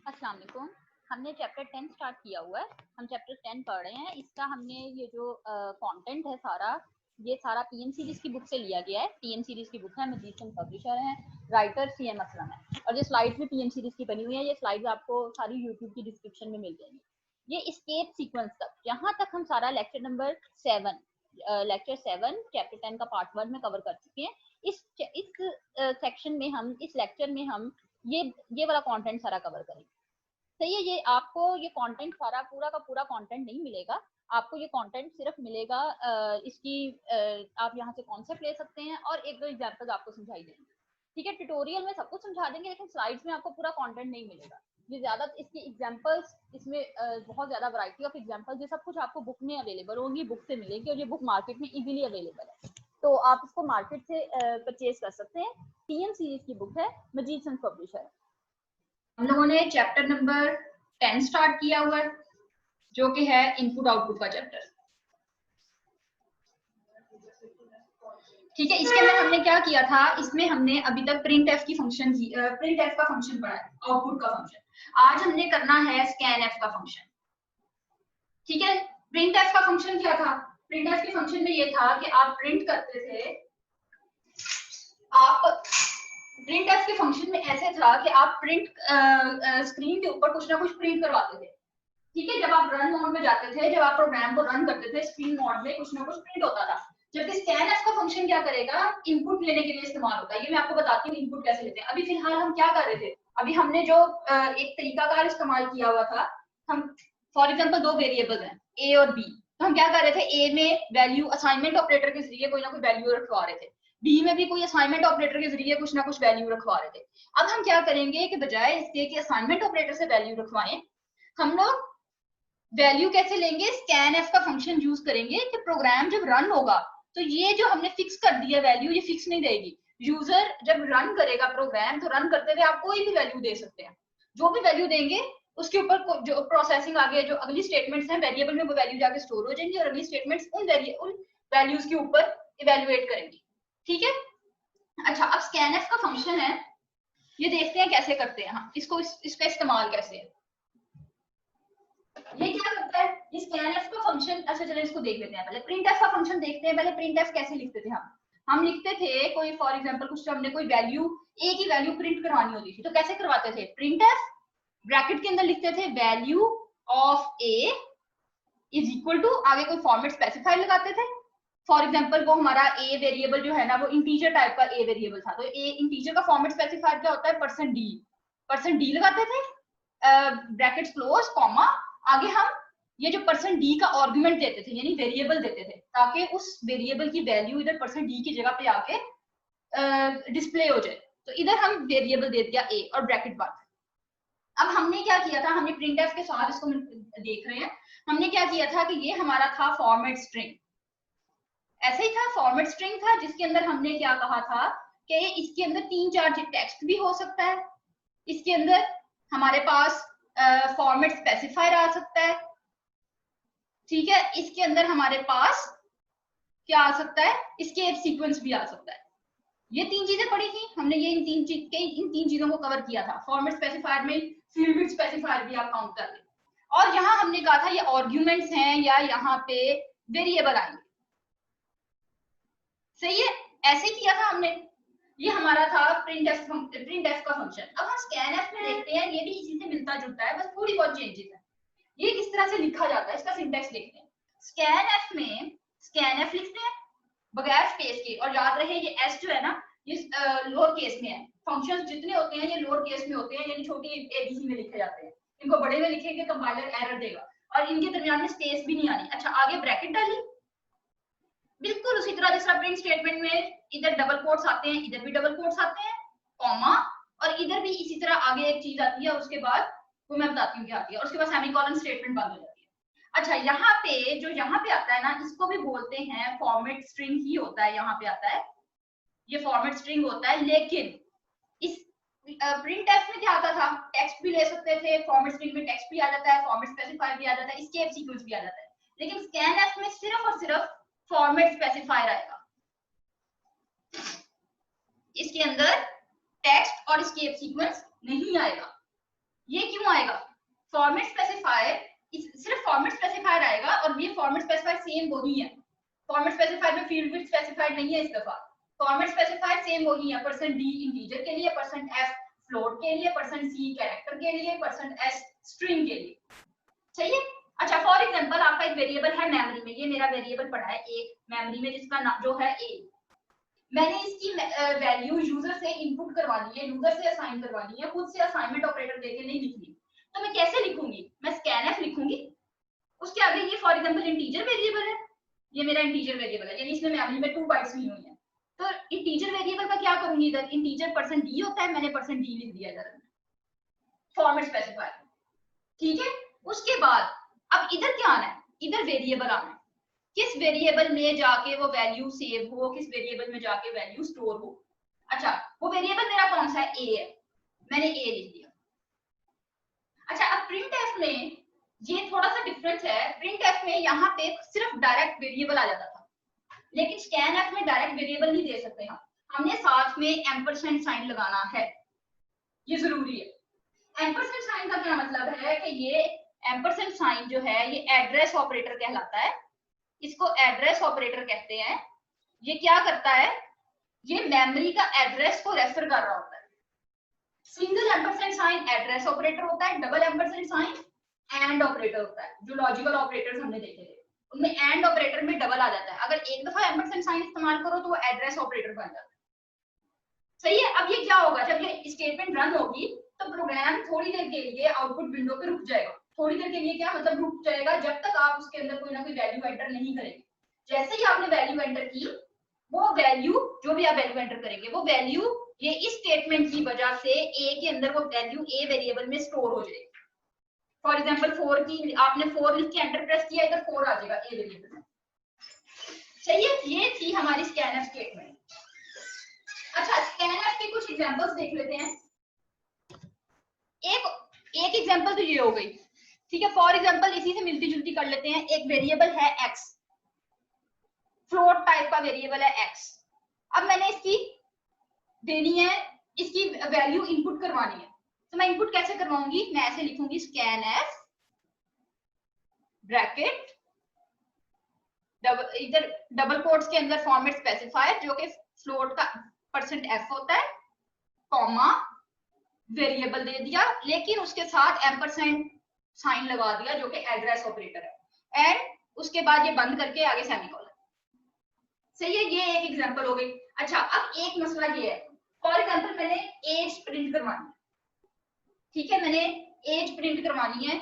अस्सलाम वालेकुम। हमने चैप्टर 10 स्टार्ट किया हुआ है। हम चैप्टर 10 पढ़ रहे हैं। इसका हमने ये जो कंटेंट है सारा, ये सारा पीएम सीरीज की बुक से लिया गया है। पीएम सीरीज की बुक है, मजीद पब्लिशर है, राइटर सीएम असलम है। और ये स्लाइड्स भी पीएम सीरीज की बनी हुई है। ये स्लाइड्स आपको सारी यूट्यूब की डिस्क्रिप्शन में मिल जाएंगी। ये स्केप सीक्वेंस तक, यहाँ तक हम सारा लेक्चर नंबर 7 लेक्चर 7 चैप्टर 10 का पार्ट 1 में कवर कर चुके हैं। इस सेक्शन में हम, इस लेक्चर में हम ये वाला कंटेंट सारा कवर करेंगे। सही है। ये आपको ये कंटेंट सारा पूरा का पूरा कंटेंट नहीं मिलेगा। आपको ये कंटेंट सिर्फ मिलेगा इसकी आप यहाँ से कॉन्सेप्ट ले सकते हैं और एक दो एग्जांपल आपको समझाई देंगे। ठीक है, ट्यूटोरियल में सब कुछ समझा देंगे, लेकिन स्लाइड्स में आपको पूरा कंटेंट नहीं मिलेगा। ये ज्यादा इसके एग्जांपल्स, इसमें बहुत ज्यादा वैरायटी ऑफ एग्जांपल्स, ये सब कुछ आपको बुक में अवेलेबल होंगी, बुक से मिलेगी। और ये बुक मार्केट में इजीली अवेलेबल है, तो आप इसको मार्केट से परचेज कर सकते हैं। टीएम सीरीज की बुक है, मजीद सन्स पब्लिशर। हम लोगों ने चैप्टर नंबर 10 स्टार्ट किया हुआ है, जो कि है इनपुट आउटपुट का चैप्टर। ठीक है, इसके अंदर हमने क्या किया था, इसमें हमने अभी तक प्रिंट एफ का फंक्शन पढ़ा है, आउटपुट का फंक्शन। आज हमने करना है स्कैन एफ का फंक्शन। ठीक है, प्रिंट एफ का फंक्शन क्या था? प्रिंट एफ के फंक्शन में ये था कि आप प्रिंट करते थे, आप प्रिंट एफ के फंक्शन में ऐसे था कि आप प्रिंट स्क्रीन के ऊपर कुछ ना कुछ प्रिंट करवाते थे। ठीक है, जब आप रन मोड में जाते थे, जब आप प्रोग्राम को रन करते थे, स्क्रीन मोड में कुछ ना कुछ प्रिंट होता था। जबकि स्कैन एफ का फंक्शन क्या करेगा, इनपुट लेने के लिए इस्तेमाल होता है। ये मैं आपको बताती हूँ इनपुट कैसे लेते हैं। अभी फिलहाल हम क्या कर रहे थे, अभी हमने जो एक तरीकाकार इस्तेमाल किया हुआ था, हम फॉर एग्जाम्पल दो वेरिएबल हैं ए और बी, तो हम क्या कर रहे थे, ए में वैल्यू असाइनमेंट ऑपरेटर के जरिए कोई ना कोई वैल्यू रखवा रहे थे, बी में भी कोई असाइनमेंट ऑपरेटर के जरिए कुछ ना कुछ वैल्यू रखवा रहे थे। अब हम क्या करेंगे कि बजाय इसके कि असाइनमेंट ऑपरेटर से वैल्यू रखवाएं, हम लोग वैल्यू कैसे लेंगे, स्कैन एफ का फंक्शन यूज करेंगे कि प्रोग्राम जब रन होगा तो ये जो हमने फिक्स कर दिया वैल्यू, ये फिक्स नहीं रहेगी। यूजर जब रन करेगा प्रोग्राम, तो रन करते हुए आप कोई भी वैल्यू दे सकते हैं। जो भी वैल्यू देंगे उसके ऊपर जो प्रोसेसिंग आगे जो अगली स्टेटमेंट्स हैं वेरिएबल में, वो वैल्यू जाके स्टोर हो जाएंगी और अगली स्टेटमेंट्स उन वैल्यूज के ऊपर इवेल्युएट करेंगी। ठीक है, अच्छा, अब स्कैन एफ का फंक्शन है, ये देखते हैं कैसे करते हैं हम इसको, इसका इस्तेमाल कैसे है। ये क्या करता है, इस scanf का फंक्शन, अच्छा चलो इसको देख लेते हैं पहले। printf का फंक्शन देखते हैं पहले। printf कैसे लिखते थे हम लिखते थे कोई फॉर एग्जांपल कुछ हमने कोई वैल्यू, ए की वैल्यू प्रिंट करवानी होती थी, तो कैसे करवाते थे, printf ब्रैकेट के अंदर लिखते थे value of a is equal to, आगे कोई फॉर्मेट स्पेसिफाई लगाते थे। फॉर एग्जांपल वो हमारा ए वेरिएबल जो है ना, वो इंटीजर टाइप का ए वेरिएबल था, तो ए इंटीजर का फॉर्मेट स्पेसिफाई क्या होता है, %d लगाते थे, ब्रैकेट्स क्लोज, कॉमा, आगे हम ये जो %d का आर्गुमेंट देते थे, यानी वेरिएबल देते थे, ताकि उस वेरिएबल की वैल्यू इधर %d की जगह पे आके डिस्प्ले हो जाए। तो इधर हम वेरिएबल दे दिया a और ब्रैकेट बंद। अब हमने क्या किया था, हमने प्रिंटफ के साथ इसको देख रहे हैं, हमने क्या किया था कि ये हमारा था फॉर्मेट स्ट्रिंग। ऐसे ही था, फॉर्मेट स्ट्रिंग था जिसके अंदर हमने क्या कहा था कि इसके अंदर 3-4 टेक्स्ट भी हो सकता है, इसके अंदर हमारे पास फॉर्मेट स्पेसिफायर आ सकता है। ठीक है, इसके अंदर हमारे पास क्या आ सकता है, एस्केप सीक्वेंस भी आ सकता है। ये 3 चीजें पढ़ी थी हमने, ये इन तीन चीजों को कवर किया था। फॉर्मेट स्पेसिफायर में फील्ड विड्थ स्पेसिफायर भी आप काउंट कर लें। और यहाँ हमने कहा था ये आर्ग्यूमेंट्स हैं या यहाँ पे वेरिएबल आएंगे। सही है, ऐसे किया था हमने। ये हमारा था प्रिंटफ का फंक्शन। अब हम स्कैनफ में देखते हैं, ये भी इसी से मिलता जुलता है, बस थोड़ी बहुत चेंजेस है। ये किस तरह से लिखा जाता है, इसका सिंटेक्स देखते हैं। स्कैनफ में स्कैनफ लिखते हैं बगैर स्पेस के, और याद रहे ये एस जो है ना, ये लोअर केस में है। फंक्शंस जितने होते हैं ये लोअर केस में होते हैं, यानी छोटी एबीसी में लिखे जाते हैं। इनको बड़े में लिखेंगे कंपाइलर एरर देगा, और इनके दरमियान में स्पेस भी नहीं आनी। अच्छा, आगे ब्रैकेट डाली, बिल्कुल उसी तरह जिस प्रिंट स्टेटमेंट में इधर डबल कोट्स आते हैं, इधर भी डबल कोट्स आते हैं, कॉमा, और इधर भी इसी तरह आगे एक चीज आती है, उसके बाद वो मैं बताती हूँ क्या आती है, और उसके बाद सेमीकोलन स्टेटमेंट बंद हो जाती है। अच्छा, यहाँ पे जो यहाँ पे आता है ना, इसको भी बोलते हैं फॉर्मेट स्ट्रिंग ही होता है। यहाँ पे आता है, ये फॉर्मेट स्ट्रिंग होता है, लेकिन इस प्रिंटफ में क्या आता था, टेक्स्ट भी ले सकते थे, फॉर्मेट स्ट्रिंग में टेक्स्ट भी आ जाता है, फॉर्मेट स्पेसिफायर भी आ जाता है, एस्केप सीक्वेंस भी आ जाता है। लेकिन स्कैनफ में सिर्फ और सिर्फ फॉर्मेट स्पेसिफायर आएगा, इसके अंदर टेक्स्ट और एस्केप सीक्वेंस नहीं आएगा। ये क्यों आएगा? फॉर्मेट स्पेसिफायर, सिर्फ फॉर्मेट स्पेसिफायर आएगा और ये फॉर्मेट स्पेसिफायर सेम वही है। फॉर्मेट स्पेसिफायर में फील्ड विड्थ स्पेसिफाइड नहीं है इस दफा। फॉर्मेट स्पेसिफायर सेम वही है, %d इंटीजर के लिए, %f फ्लोट के लिए, %c कैरेक्टर के लिए, %s स्ट्रिंग के लिए। सही है। अच्छा फॉर एग्जांपल आपका एक वेरिएबल है मेमोरी में, ये मेरा वेरिएबल पड़ा है एक मेमोरी में जिसका नाम जो है a। मैंने इसकी वैल्यू यूजर से इनपुट करवानी है, यूजर से असाइन करवानी है, खुद से असाइनमेंट ऑपरेटर देके नहीं लिखनी। तो मैं कैसे लिखूंगी? मैं स्कैनफ लिखूंगी, उसके आगे ये फॉर एग्जांपल इंटीजर वेरिएबल है, ये मेरा इंटीजर वेरिएबल है, यानी इसमें मेमोरी में 2 बाइट्स ली हुई है। तो इंटीजर वेरिएबल का क्या करूंगी? इधर इंटीजर %d होता है, मैंने %d लिख दिया इधर फॉर्मेट स्पेसिफायर। ठीक है। उसके बाद अब इधर क्या आना है? इधर वेरिएबल आना है। किस वेरिएबल में जाके वो वैल्यू सेव हो, किस वेरिएबल में जाके वैल्यू स्टोर हो। अच्छा वो वेरिएबल मेरा कौन सा है? a है, मैंने a लिख दिया। अच्छा अब printf में ये थोड़ा सा डिफरेंस है। printf में यहाँ पे सिर्फ डायरेक्ट वेरिएबल आ जाता था, लेकिन scanf में डायरेक्ट वेरिएबल नहीं दे सकते हम, हमने साथ में एम्परसेंड साइन लगाना है, ये जरूरी है। एम्परसेंड साइन का क्या मतलब है कि ये एम्परसेंड साइन जो है ये एड्रेस ऑपरेटर कहलाता है, इसको एड्रेस ऑपरेटर कहते हैं। ये क्या करता है? ये मेमोरी का एड्रेस को रेफर कर रहा होता है। Single ampersand sign address operator होता है, double ampersand sign and operator होता है। जो लॉजिकल ऑपरेटर्स हमने देखे थे उनमें एंड ऑपरेटर में डबल आ जाता है, अगर एक दफा एम्परसेंड साइन इस्तेमाल करो तो वो एड्रेस ऑपरेटर बन जाता है। सही है। अब ये क्या होगा? जब ये स्टेटमेंट रन होगी तो प्रोग्राम थोड़ी देर के लिए आउटपुट विंडो पे रुक जाएगा। थोड़ी देर के लिए क्या मतलब? रुक जाएगा जब तक आप उसके अंदर कोई ना कोई वैल्यू एंटर नहीं करेंगे। जैसे ही आपने वैल्यू एंटर की, वो वैल्यू जो भी आप वैल्यू एंटर करेंगे वो वैल्यू ये इस स्टेटमेंट की वजह से a के अंदर वो वैल्यू a वेरिएबल में स्टोर हो जाएगी। फॉर एग्जांपल 4 की आपने 4 लिख के एंटर प्रेस किया, इधर 4 आ जाएगा a वेरिएबल में। सही है। ये थी हमारी स्कैनफ स्टेटमेंट। अच्छा स्कैनफ के कुछ एग्जांपल्स देख लेते हैं। एक एग्जांपल तो ये हो गई, ठीक है। फॉर एग्जांपल इसी से मिलती जुलती कर लेते हैं। एक वेरिएबल है x, फ्लोट टाइप का वेरिएबल है x। अब मैंने इसकी देनी है, इसकी वैल्यू इनपुट करवानी है, तो मैं इनपुट कैसे करवाऊंगी? मैं ऐसे लिखूंगी scanf ब्रैकेट इधर डबल कोट्स के अंदर फॉर्मेट स्पेसिफायर जो कि फ्लोट का %f होता है, कॉमा वेरिएबल दे दिया, लेकिन उसके साथ एम्परसेंड साइन लगा दिया जो कि एड्रेस ऑपरेटर है, एंड उसके बाद ये बंद करके आगे सेमीकोलन। सही है। ये एक एग्जांपल हो गई। अच्छा अब एक मसला ये है, फॉर एग्जांपल मैंने एज प्रिंट करवानी है, ठीक है, मैंने एज प्रिंट करवानी है,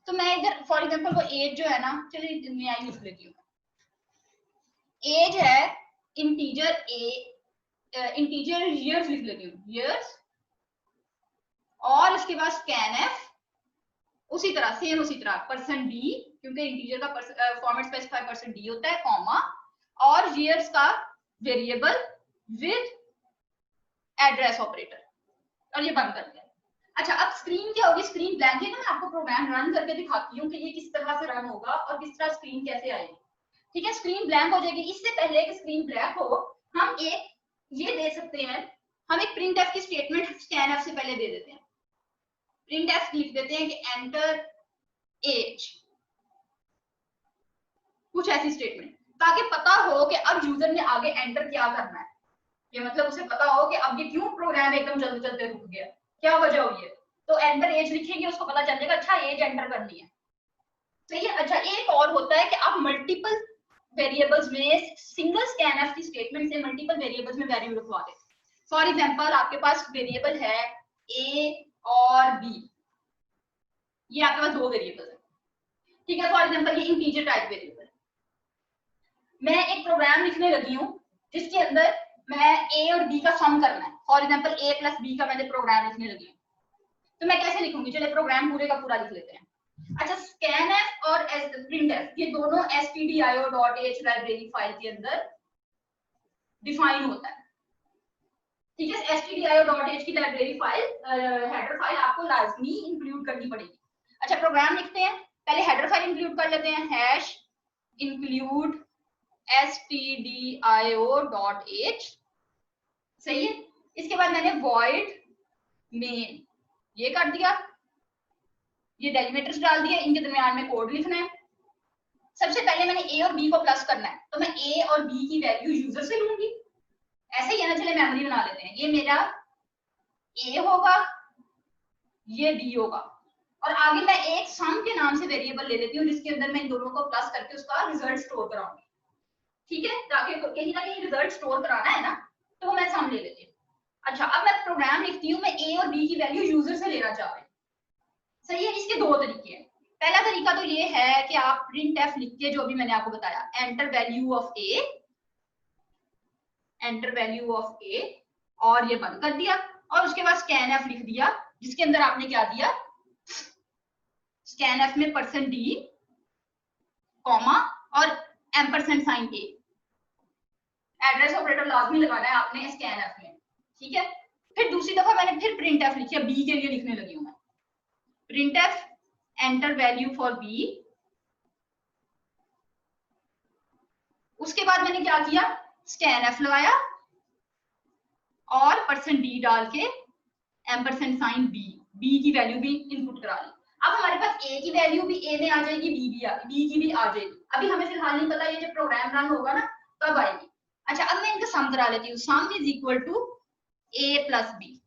तो मैं इधर फॉर एग्जांपल वो एज जो है ना, चलिए मैं आई लिख लेती हूँ। एज है इंटीजर इंटीजर ईयर्स लिख लेती हूँ, ईयर्स, और उसके बाद स्कैनफ उसी तरह सेम उसी तरह %d, क्योंकि इंटीजर का फॉर्मेट स्पेसिफायर %d होता है, कॉमा, और ईयर्स का वेरिएबल विद एड्रेस ऑपरेटर, और ये बंद कर दिया। अच्छा अब स्क्रीन क्या होगी? स्क्रीन ब्लैंक है ना, मैं आपको प्रोग्राम रन करके दिखाती हूँ कि ये किस तरह से रन होगा और किस तरह स्क्रीन कैसे आएगी। ठीक है, स्क्रीन ब्लैंक हो जाएगी। इससे पहले कि स्क्रीन ब्लैंक हो, हम एक ये दे सकते हैं, हम एक प्रिंटफ की स्टेटमेंट स्कैनफ से पहले दे देते हैं। प्रिंटफ लिख देते हैं कि एंटर एज, कुछ ऐसी स्टेटमेंट, ताकि पता हो कि अब यूजर ने आगे एंटर क्या करना है। ये मतलब उसे पता हो कि अब ये क्यों प्रोग्राम एकदम चलते चलते रुक गया, क्या वजह हुई है। तो एंटर एज लिखेंगे, उसको पता चल जाएगा अच्छा एज एंटर करनी है। सही है। अच्छा एक और होता है कि आप मल्टीपल वेरिएबल्स में सिंगल स्कैनफ की स्टेटमेंट से मल्टीपल वेरिएबल्स में वैल्यू लिखवा दे। फॉर एग्जांपल आपके पास वेरिएबल है a और b, ये आपके पास 2 वेरिएबल है, ठीक है। फॉर एग्जांपल ये इंटीजर टाइप वेरिएबल, मैं एक प्रोग्राम लिखने लगी हूँ जिसके अंदर मैं a और b का सम करना है। फॉर एग्जांपल a + b का मैंने प्रोग्राम लिखने लगी हूँ, तो मैं कैसे लिखूंगी? चलिए प्रोग्राम पूरे का पूरा लिख लेते हैं। अच्छा scanf और printf ये दोनों stdio.h लाइब्रेरी फाइल के अंदर डिफाइन होता है, ठीक है। stdio.h की लाइब्रेरी फाइल हेडर फाइल आपको लाजमी इंक्लूड करनी पड़ेगी। अच्छा प्रोग्राम लिखते हैं, पहले हेडर फाइल इंक्लूड कर लेते हैं, हैश इंक्लूड stdio.h, सही है। इसके बाद मैंने void main ये कर दिया, ये डेलीमीटर्स डाल दिए, इनके दरमियान में कोड लिखना है। सबसे पहले मैंने ए और बी को प्लस करना है, तो मैं ए और बी की वैल्यू यूजर से लूंगी। ऐसे ही है ना, चले मेमोरी बना लेते हैं। ये मेरा ए होगा, ये बी होगा, और आगे मैं एक सम के नाम से वेरिएबल ले लेती हूँ जिसके अंदर मैं इन दोनों को प्लस करके उसका रिजल्ट स्टोर कराऊंगी। ठीक है, ताकि कहीं ना कहीं रिजल्ट स्टोर कराना है ना, तो मैं सम ले लेती हूँ। अच्छा, अब मैं प्रोग्राम लिखती हूँ, मैं ए और बी की वैल्यू यूजर से लेना चाह रही हूँ। सही है, इसके दो तरीके हैं। पहला तरीका तो ये है कि आप printf लिख के, जो भी मैंने आपको बताया, enter value of A, enter value of A, और ये बंद कर दिया, और उसके बाद scanf लिख दिया, जिसके अंदर आपने क्या दिया, scanf में %d, कॉमा और एम्परसेंड साइन ए। एड्रेस ऑपरेटर लाजमी लगाना है आपने scanf में। ठीक है, फिर दूसरी दफा मैंने फिर printf लिखी, बी के लिए लिखने लगी हूं मैं। printf enter value for b, उसके बाद मैंने क्या किया, scanf लगाया और %d डाल के एम्परसेंड साइन बी, बी की वैल्यू भी इनपुट करा ली। अब हमारे पास ए की वैल्यू भी ए में आ जाएगी, बी की भी आ जाएगी। अभी हमें फिलहाल नहीं पता, ये जब प्रोग्राम रन होगा ना तब आएगी। अच्छा, अब मैं इनका सम करा लेती हूँ। Sum is equal to A plus B,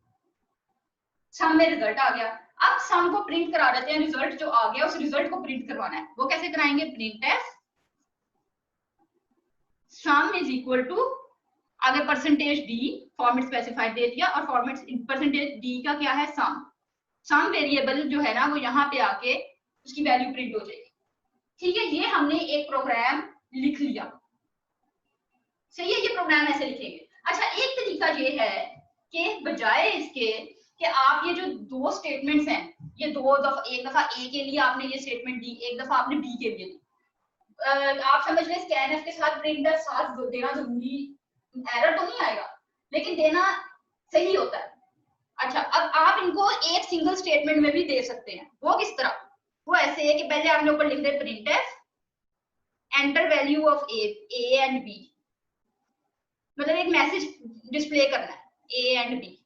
sum में रिजल्ट आ गया। अब सम को प्रिंट करा देते हैं, रिजल्ट जो आ गया उस रिजल्ट को प्रिंट करवाना है। वो कैसे कराएंगे, printf sum is equal to, आगे %d फॉर्मेट स्पेसिफाइड दे दिया, और फॉर्मेट %d का क्या है, सम वेरिएबल जो है ना वो यहाँ पे आके उसकी वैल्यू प्रिंट हो जाएगी। ठीक है, ये हमने एक प्रोग्राम लिख लिया। सही है, ये प्रोग्राम ऐसे लिखेंगे। अच्छा, एक तरीका ये है कि बजाय इसके कि आप ये जो दो स्टेटमेंट्स हैं, ये दो दफा, एक दफा ए के लिए आपने ये स्टेटमेंट दी, एक दफा आपने बी के लिए दी। आप समझ लें scanf के साथ प्रिंटर साथ देना जरूरी, एरर तो नहीं आएगा लेकिन देना सही होता है। अच्छा, अब आप इनको एक सिंगल स्टेटमेंट में भी दे सकते हैं। वो किस तरह, वो ऐसे है कि पहले आपने ऊपर लिख दे printf enter value of a and b, मतलब एक मैसेज डिस्प्ले करना है ए एंड बी,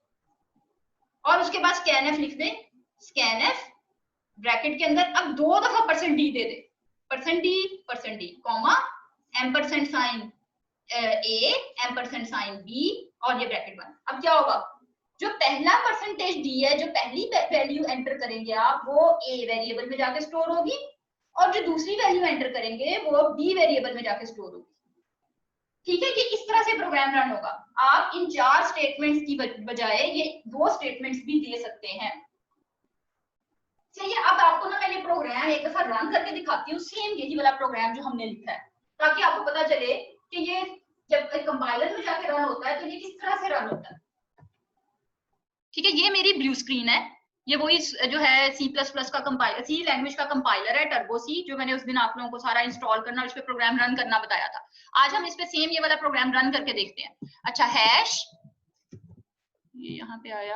और उसके बाद scanf लिख दे, scanf ब्रैकेट के अंदर अब दो दफा %d दे दे, %d कॉमा एम्परसेंड साइन ए एम्परसेंड साइन बी, और ये ब्रैकेट बंद। अब क्या होगा, जो पहला %d है, जो पहली वैल्यू एंटर करेंगे आप, वो ए वेरिएबल में जाके स्टोर होगी, और जो दूसरी वैल्यू एंटर करेंगे वो बी वेरिएबल में जाके स्टोर होगी। ठीक है, ये इस तरह से प्रोग्राम रन होगा। आप इन 4 स्टेटमेंट्स की बजाय ये 2 स्टेटमेंट्स भी दे सकते हैं। चलिए, अब आपको ना मैं ये प्रोग्राम एक दफा रन करके दिखाती हूँ, सेम यही वाला प्रोग्राम जो हमने लिखा है, ताकि आपको पता चले कि ये जब कंपाइलर में जाके रन होता है तो ये किस तरह से रन होता है। ठीक है, ये मेरी ब्लू स्क्रीन है, ये वही जो है C++ का कंपाइलर, सी लैंग्वेज का कंपाइलर है, टर्बो सी, जो मैंने उस दिन आप लोगों को सारा इंस्टॉल करना, उस पे प्रोग्राम रन करना बताया था। आज हम इस पे सेम ये वाला प्रोग्राम रन करके देखते हैं। अच्छा, हैश, ये यहाँ पे आया,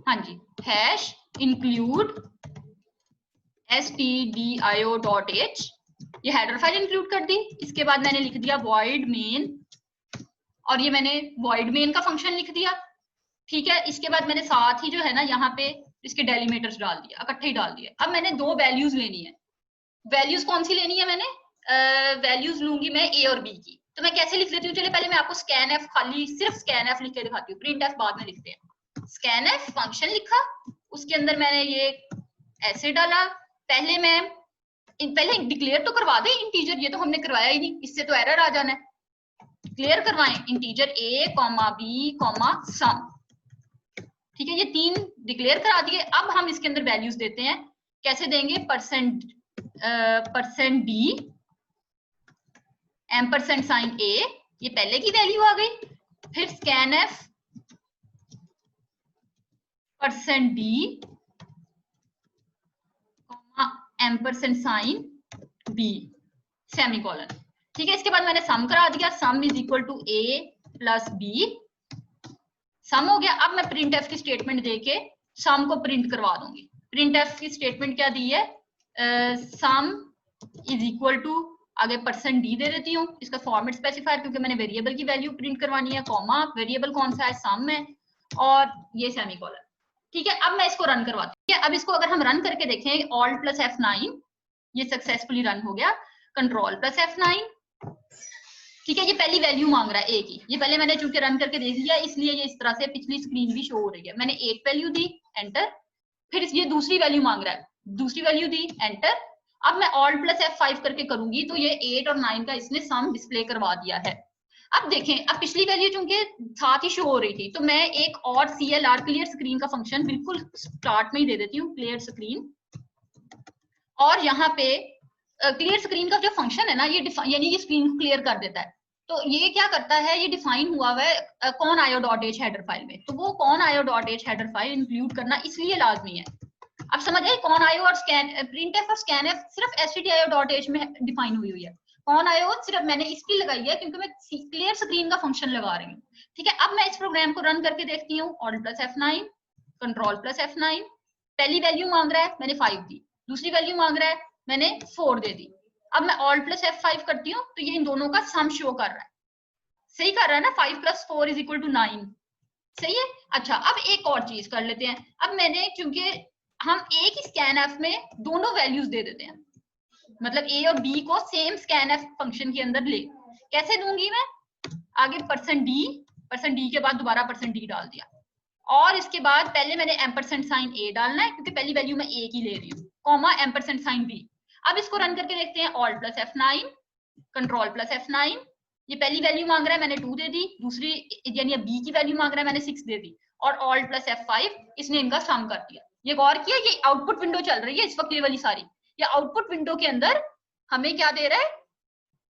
हाँ जी, हैश इंक्लूड stdio.h, ये हेडर फाइल इंक्लूड कर दी। इसके बाद मैंने लिख दिया void main, और ये मैंने void main का फंक्शन लिख दिया। ठीक है, इसके बाद मैंने साथ ही जो है ना यहाँ पे इसके डेलीमीटर्स डाल दिया, इकट्ठे ही डाल दिए। अब मैंने 2 वैल्यूज लेनी है। वैल्यूज कौन सी लेनी है, मैंने वैल्यूज लूंगी मैं ए और बी की। तो मैं कैसे लिख लेती हूँ, चलिए पहले मैं आपको scanf, खाली सिर्फ scanf लिख के दिखाती हूँ, printf बाद में लिखते हैं। scanf फंक्शन लिखा, उसके अंदर मैंने ये ऐसे डाला, पहले डिक्लेयर तो करवा दे इंटीजर, ये तो हमने करवाया ही नहीं, इससे तो एरर आ जाना है। डिक्लेयर करवाएं इंटीजर a, b, सम। ठीक है, ये 3 डिक्लेयर करा दिए। अब हम इसके अंदर वैल्यूज देते हैं, कैसे देंगे, %d एम्परसेंड साइन ए, ये पहले की वैल्यू आ गई, फिर scanf %d ampersand sign B, semicolon. ठीक है, इसके बाद मैंने सम करा दिया, sum is equal to a plus B, sum हो गया। अब मैं printf की स्टेटमेंट देके सम को प्रिंट करवा दूंगी। printf की स्टेटमेंट क्या दी है, सम इज इक्वल टू, आगे %d दे देती हूँ, इसका फॉर्मेट स्पेसिफायर, क्योंकि मैंने वेरिएबल की वैल्यू प्रिंट करवानी है, कॉमा वेरिएबल कौन सा है, सम है, और ये सेमीकोलन। ठीक है, अब मैं इसको रन करवाती हूँ। ठीक है, अब इसको अगर हम रन करके देखें, ऑल्ट प्लस F9, ये सक्सेसफुली रन हो गया। कंट्रोल प्लस F9, ठीक है, ये पहली वैल्यू मांग रहा है ए की। ये पहले मैंने चूंकि रन करके देख लिया, इसलिए ये इस तरह से पिछली स्क्रीन भी शो हो रही है। मैंने एक वैल्यू दी, एंटर। फिर ये दूसरी वैल्यू मांग रहा है, दूसरी वैल्यू दी, एंटर। अब मैं ऑल्ट प्लस F5 करके करूंगी तो ये 8 और 9 का इसने सम डिस्प्ले करवा दिया है। अब देखें, अब पिछली वैल्यू चूंकि साथ ही शो हो रही थी, तो मैं एक और CLR क्लियर स्क्रीन का फंक्शन बिल्कुल स्टार्ट में ही दे देती हूँ, क्लियर स्क्रीन। और यहाँ पे क्लियर स्क्रीन का जो फंक्शन है ना, ये यानी ये स्क्रीन क्लियर कर देता है। तो ये क्या करता है, ये डिफाइन हुआ हुआ है कौन io.h हेडर फाइल में। तो वो कौन io.h हेडर फाइल इंक्लूड करना इसलिए लाजमी है। अब समझ आए, कौन आयो और स्कैन प्रिंटफ और स्कैनफ सिर्फ stdio.h में डिफाइन हुई है। कौन आयो सिर्फ मैंने इसकी लगाई है क्योंकि मैं क्लियर स्क्रीन का फंक्शन लगा रही हूँ। ठीक है, अब मैं इस प्रोग्राम को रन करके देखती हूँ। Alt plus F9, control plus F9। पहली वैल्यू मांग रहा है, मैंने 5 दी। दूसरी वैल्यू मांग रहा है, मैंने 4 दे दी। अब मैं ऑल्ट प्लस F5 करती हूँ तो ये इन दोनों का सम शो कर रहा है। सही कर रहा है ना, 5 + 4 = 9। सही है। अच्छा, अब एक और चीज कर लेते हैं। अब मैंने चूंकि हम एक ही स्कैनफ में दोनों वैल्यूज दे देते हैं, मतलब ए और बी को सेम स्कैनफ फंक्शन के अंदर ले। कैसे दूंगी मैं, आगे %d के बाद दोबारा %d डाल दिया, और इसके बाद पहले मैंने एम्परसेंड ए डालना है क्योंकि पहली वैल्यू मैं ए की ले रही हूँ, कॉमा एम्परसेंड बी। अब इसको रन करके देखते हैं। Alt plus F9, control plus F9। ये पहली वैल्यू मांग रहा है, मैंने 2 दे दी। दूसरी यानी बी की वैल्यू मांग रहा है, मैंने 6 दे दी। और ऑल्ट प्लस F5, इसने इनका सम कर दिया। ये गौर किया, ये आउटपुट विंडो चल रही है इस वक्त, ये वाली सारी। ये आउटपुट विंडो के अंदर हमें क्या दे रहा है,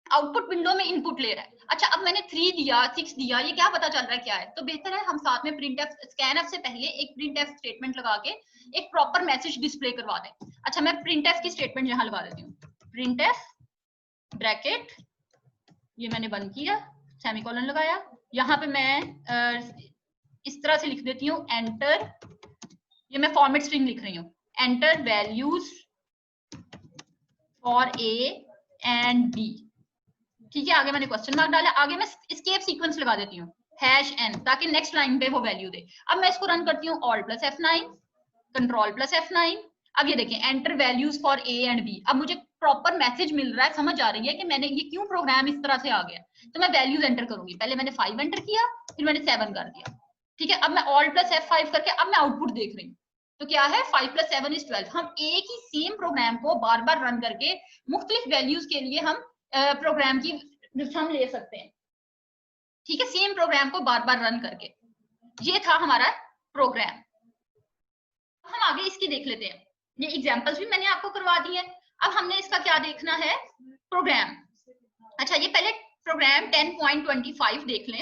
आउटपुट विंडो में इनपुट ले रहा है। अच्छा, अब मैंने 3 दिया, 6 दिया, ये क्या पता चल रहा है क्या है। तो बेहतर है हम साथ में प्रिंटफ स्कैनफ से पहले एक प्रिंटफ स्टेटमेंट लगा के एक प्रॉपर मैसेज डिस्प्ले करवा दें। अच्छा, मैं प्रिंटफ की स्टेटमेंट यहां लगा देती हूँ। प्रिंटफ ब्रैकेट, ये मैंने बंद किया, सेमीकोलन लगाया। यहाँ पे मैं इस तरह से लिख देती हूँ, एंटर। ये मैं फॉर्मेट स्ट्रिंग लिख रही हूँ, enter values for a and b. ठीक है, आगे मैंने क्वेश्चन मार्क डाला। आगे मैं एस्केप सीक्वेंस लगा देती हूँ, #n, ताकि नेक्स्ट लाइन पे वो वैल्यू दे। अब मैं इसको रन करती हूँ। Alt plus F9, control plus F9। अब ये देखें, enter values for a and b. अब मुझे प्रॉपर मैसेज मिल रहा है, समझ आ रही है कि मैंने ये क्यों प्रोग्राम इस तरह से आ गया। तो मैं वैल्यूज एंटर करूंगी। पहले मैंने 5 एंटर किया, फिर मैंने 7 कर दिया। ठीक है, अब मैं ऑल्ट प्लस F5 करके अब मैं आउटपुट देख रही हूँ। तो क्या है, 5 + 7 = 12। हम एक ही सेम प्रोग्राम को बार बार रन करके मुख्तलिफ वैल्यूज के लिए हम प्रोग्राम की हम ले सकते हैं। ठीक है, सेम प्रोग्राम को बार बार रन करके। ये था हमारा प्रोग्राम। हम आगे इसकी देख लेते हैं। ये एग्जांपल्स भी मैंने आपको करवा दी है। अब हमने इसका क्या देखना है, प्रोग्राम। अच्छा, ये पहले प्रोग्राम 10.25 देख लें।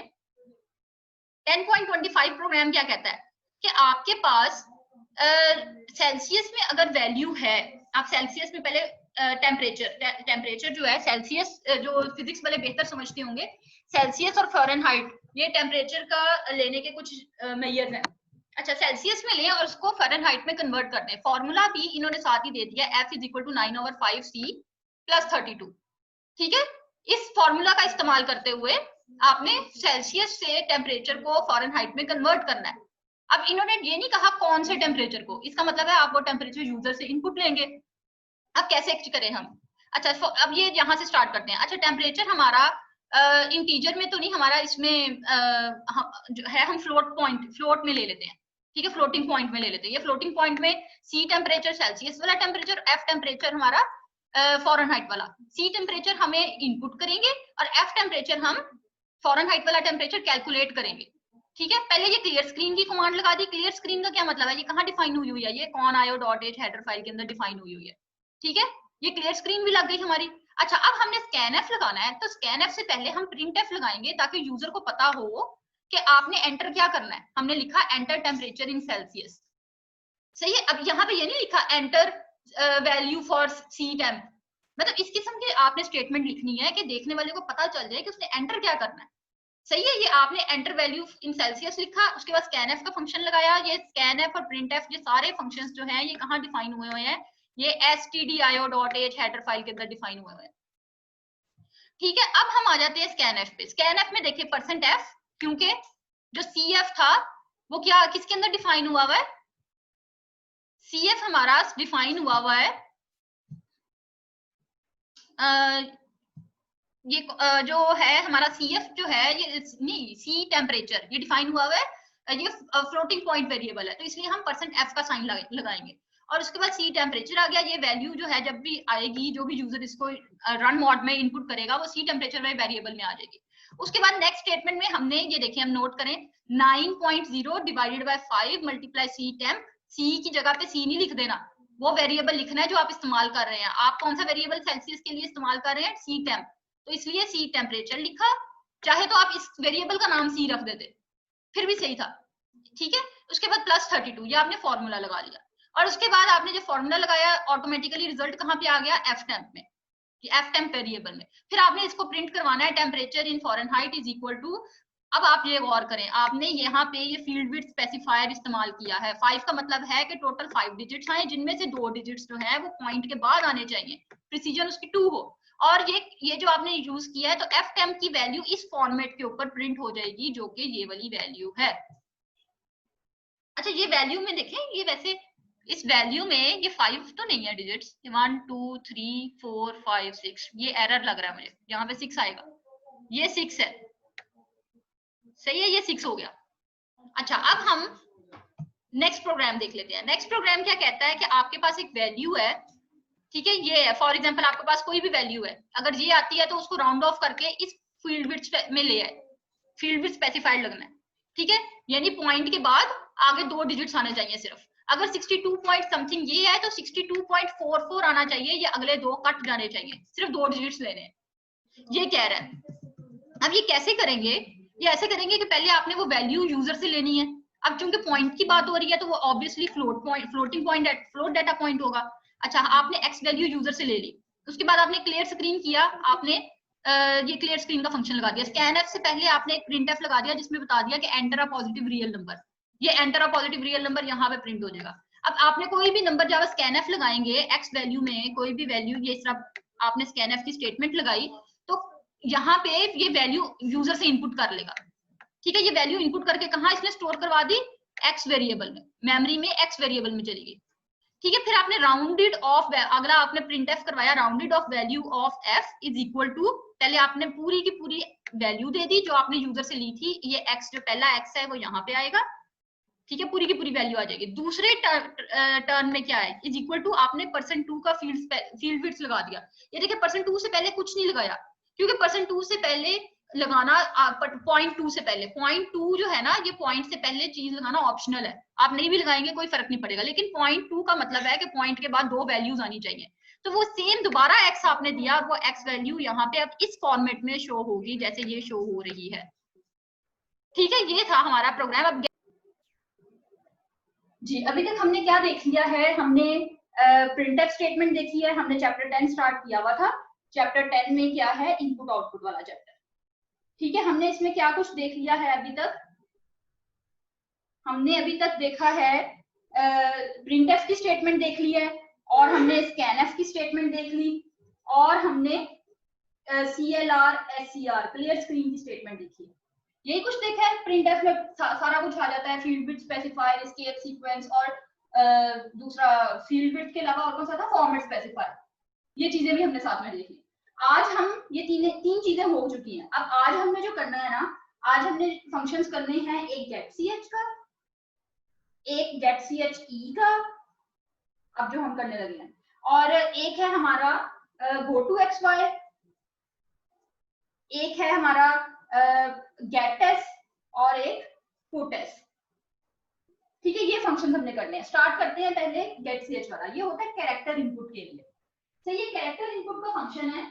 10.25 प्रोग्राम क्या कहता है कि आपके पास सेल्सियस में अगर वैल्यू है, आप सेल्सियस में पहले टेम्परेचर जो है, सेल्सियस जो फिजिक्स वाले बेहतर समझते होंगे, सेल्सियस और फ़ारेनहाइट, ये टेम्परेचर का लेने के कुछ मेजर्स हैं। अच्छा, सेल्सियस में लें और उसको फ़ारेनहाइट में कन्वर्ट करते हैं। फॉर्मूला भी इन्होंने साथ ही दे दिया, F = 9/5C + 32। ठीक है, इस फॉर्मूला का इस्तेमाल करते हुए आपने सेल्सियस से टेम्परेचर को फ़ारेनहाइट में कन्वर्ट करना है। अब इन्होंने ये नहीं कहा कौन से टेम्परेचर को, इसका मतलब है आप वो टेम्परेचर यूजर से इनपुट लेंगे। अब कैसे करें हम। अच्छा, अब ये यहाँ से स्टार्ट करते हैं। अच्छा, टेम्परेचर हमारा इंटीजर में तो नहीं, हमारा इसमें जो है हम फ्लोट में ले लेते हैं। ठीक है, फ्लोटिंग पॉइंट में ले लेते हैं। ये फ्लोटिंग पॉइंट में C टेम्परेचर सेल्सियस वाला टेम्परेचर, F टेम्परेचर हमारा फ़ारेनहाइट वाला। C टेम्परेचर हमें इनपुट करेंगे और F टेम्परेचर हम फ़ारेनहाइट वाला टेम्परेचर कैलकुलेट करेंगे। ठीक है, पहले ये क्लियर स्क्रीन की कमांड लगा दी। क्लियर स्क्रीन का क्या मतलब है, ये कहाँ डिफाइन हुई है, ये कौन io.h हेडर फाइल के अंदर डिफाइन हुई है। ठीक है, ये क्लियर स्क्रीन भी लग गई हमारी। अच्छा, अब हमने स्कैनफ लगाना है, तो स्कैनफ से पहले हम प्रिंटफ लगाएंगे ताकि यूजर को पता हो कि आपने एंटर क्या करना है। हमने लिखा एंटर टेम्परेचर इन सेल्सियस। सही है। अब यहाँ पे ये नहीं लिखा enter value for C temp, मतलब इस किस्म की आपने स्टेटमेंट लिखनी है कि देखने वाले को पता चल जाए कि उसने एंटर क्या करना है। सही है, ये आपने एंटर वैल्यू इन सेल्सियस लिखा, उसके बाद स्कैनफ का फंक्शन लगाया। ये स्कैनफ और प्रिंटफ, ये सारे फंक्शंस जो हैं ये कहाँ डिफाइन हुए हैं, ये stdio.h हेडर फाइल के अंदर डिफाइन हुए हैं। ठीक है, अब हम आ जाते हैं स्कैनफ पे। स्कैनफ में देखिए %f, क्योंकि जो CF था वो क्या किसके अंदर डिफाइन हुआ है, CF हमारा डिफाइन हुआ है, ये जो है हमारा CF जो है ये नहीं, सी टेम्परेचर ये डिफाइन हुआ है, ये फ्लोटिंग पॉइंट वेरिएबल है, तो इसलिए हम %f का साइन लगाएंगे। और उसके बाद सी टेम्परेचर आ गया, ये वैल्यू जो है जब भी आएगी, जो भी यूजर इसको रन मोड में इनपुट करेगा वो सी टेम्परेचर में वेरिएबल में आ जाएगी। उसके बाद नेक्स्ट स्टेटमेंट में हमने ये देखिए, हम नोट करें 9.0 divided by 5 multiply C temp, C की जगह पे सी नहीं लिख देना, वो वेरिएबल लिखना है जो आप इस्तेमाल कर रहे हैं। आप कौन सा वेरिएबल सेल्सियस के लिए इस्तेमाल कर रहे हैं, सी टेम्प, तो इसलिए सी टेम्परेचर लिखा। चाहे तो आप इस वेरिएबल का नाम सी रख देते, फिर भी सही था, ठीक है। उसके बाद +32 ये आपने फॉर्मूला लगा लिया, और उसके बाद आपने जो फॉर्मूला लगाया ऑटोमेटिकली रिजल्ट कहाँ पे आ गया, एफ टेम्प में, एफ टेम्प वेरिएबल में। फिर आपने इसको प्रिंट करवाना है, temperature in Fahrenheit is equal to, अब आप ये गौर करें, आपने यहाँ पे ये फील्ड विड्थ स्पेसिफायर इस्तेमाल किया है। 5 का मतलब है कि टोटल 5 डिजिट्स आए, जिनमें से 2 डिजिट्स जो है वो पॉइंट के बाद आने चाहिए, प्रिसीजन उसकी 2 हो। और ये जो आपने यूज किया है, तो एफ टेम्प की वैल्यू इस फॉर्मेट के ऊपर प्रिंट हो जाएगी, जो कि ये वाली वैल्यू है। अच्छा, ये वैल्यू में देखें, ये वैसे इस वैल्यू में ये 5 तो नहीं है डिजिट्स, 1 2 3 4 5 6, ये एरर लग रहा है मुझे, यहाँ पे 6 आएगा, ये 6 है, सही है, ये 6 हो गया। अच्छा, अब हम नेक्स्ट प्रोग्राम देख लेते हैं। नेक्स्ट प्रोग्राम क्या कहता है कि आपके पास एक वैल्यू है, ठीक है, ये है फॉर एग्जांपल आपके पास कोई भी वैल्यू है, अगर ये आती है तो उसको राउंड ऑफ करके इस फील्ड विड्थ में ले आए, फील्ड विड्थ स्पेसिफाइड लगना है, ठीक है, यानी पॉइंट के बाद आगे 2 डिजिट्स आने चाहिए सिर्फ। अगर 62 पॉइंट समथिंग ये है तो 62.44 आना चाहिए, ये अगले 2 कट जाने चाहिए, सिर्फ 2 डिजिट्स लेने हैं, ये कह रहा है। अब ये कैसे करेंगे, ये ऐसे करेंगे कि पहले आपने वो वैल्यू यूजर से लेनी है। अब चूंकि पॉइंट की बात हो रही है तो वो obviously floating point, float data point होगा। अच्छा, आपने एक्स वैल्यू यूजर से ले ली, उसके बाद आपने क्लियर स्क्रीन किया, आपने ये क्लियर स्क्रीन का फंक्शन लगा दिया। स्कैनएफ से पहले आपने एक प्रिंटएफ लगा दिया जिसमें बता दिया कि enter a positive real number, ये enter a positive real number यहाँ पे प्रिंट हो जाएगा। अब आपने कोई भी नंबर जब स्कैनएफ लगाएंगे, एक्स वैल्यू में कोई भी वैल्यू, ये इस तरह आपने स्कैनएफ की स्टेटमेंट लगाई, तो यहाँ पे ये वैल्यू यूजर से इनपुट कर लेगा, ठीक है। ये वैल्यू इनपुट करके कहाँ इसने स्टोर करवा दी, एक्स वेरिएबल में, मेमोरी में एक्स वेरिएबल में चली गई, ठीक है। फिर आपने राउंडेड ऑफ, अगला आपने प्रिंटएफ करवाया, rounded off value of F is equal to, पहले आपने पूरी की पूरी वैल्यू दे दी जो आपने यूजर से ली थी, ये एक्स जो पहला एक्स है वो यहाँ पे आएगा, ठीक है, पूरी की पूरी वैल्यू आ जाएगी। दूसरे टर्न में क्या है, इज इक्वल टू, आपने %2 का फील्ड विड्थ लगा दिया। ये देखिए %2 से पहले कुछ नहीं लगाया, क्योंकि %2 से पहले लगाना, .2 से पहले, .2 जो है ना, ये पॉइंट से पहले चीज लगाना ऑप्शनल है, आप नहीं भी लगाएंगे कोई फर्क नहीं पड़ेगा, लेकिन .2 का मतलब है कि पॉइंट के बाद 2 वैल्यूज आनी चाहिए। तो वो सेम दोबारा एक्स आपने दिया, वो एक्स वैल्यू यहाँ पे अब इस फॉर्मेट में शो होगी जैसे ये शो हो रही है, ठीक है। ये था हमारा प्रोग्राम। अब जी, अभी तक हमने क्या देख लिया है, हमने प्रिंटएफ स्टेटमेंट देखी है, हमने चैप्टर 10 स्टार्ट किया हुआ था। चैप्टर 10 में क्या है, इनपुट आउटपुट वाला चैप्टर, ठीक है। हमने इसमें क्या कुछ देख लिया है अभी तक, हमने अभी तक देखा है प्रिंटएफ की स्टेटमेंट देख ली है, और हमने स्कैनएफ की स्टेटमेंट देख ली, और हमने CLR SCR क्लियर स्क्रीन की स्टेटमेंट देखी है। यही कुछ देखा है, प्रिंटएफ में सारा कुछ आ जाता है, field width specifier, escape sequence, और दूसरा फील्ड विड्थ के अलावा और कौन सा था, फॉर्मेट स्पेसिफायर, ये चीजें भी हमने साथ में देखी। आज हम ये तीन चीजें हो चुकी हैं। अब आज हमने जो करना है ना, आज हमने फंक्शंस करने हैं, एक getch का, एक getChe का, अब जो हम करने लगे हैं, और एक है हमारा goToXY, एक है हमारा getTest, और एक putTest, ठीक है। ये फंक्शन हमने करने हैं। स्टार्ट करते हैं पहले getch वाला, ये होता है कैरेक्टर इनपुट के लिए, सही। ये कैरेक्टर इनपुट का फंक्शन है।